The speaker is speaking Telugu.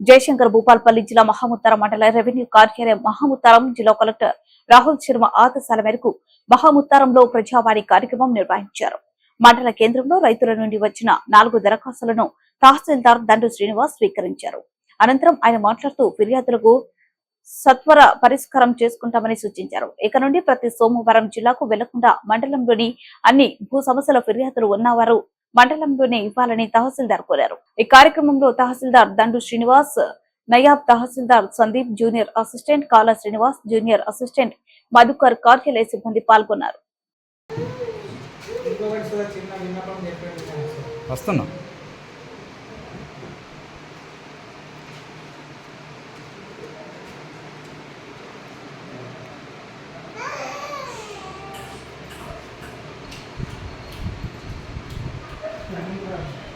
జయశంకర్ భూపాల్పల్లి జిల్లా మహాముత్తారం మండల రెవెన్యూ కార్యాలయం మహాముత్తారం జిల్లా కలెక్టర్ రాహుల్ శర్మ ఆదేశాల మేరకు మహాముత్తారంలో ప్రజావాణి కార్యక్రమం నిర్వహించారు. మండల కేంద్రంలో రైతుల నుండి వచ్చిన 4 దరఖాస్తులను తహసీల్దార్ దండు శ్రీనివాస్ స్వీకరించారు. అనంతరం ఆయన మాట్లాడుతూ ఫిర్యాదులకు సత్వర పరిష్కారం చేసుకుంటామని సూచించారు. ఇక నుండి ప్రతి సోమవారం జిల్లాకు వెళ్లకుండా మండలంలోని అన్ని భూ సమస్యల ఫిర్యాదులు ఉన్నవారు మండలంలోనే ఇవ్వాలని తహసీల్దార్ కోరారు. ఈ కార్యక్రమంలో తహసీల్దార్ దండు శ్రీనివాస్, నయాబ్ తహసీల్దార్ సందీప్, జూనియర్ అసిస్టెంట్ కాలా శ్రీనివాస్, జూనియర్ అసిస్టెంట్ మధుకర్, కార్యాలయ సిబ్బంది పాల్గొన్నారు. Thank you.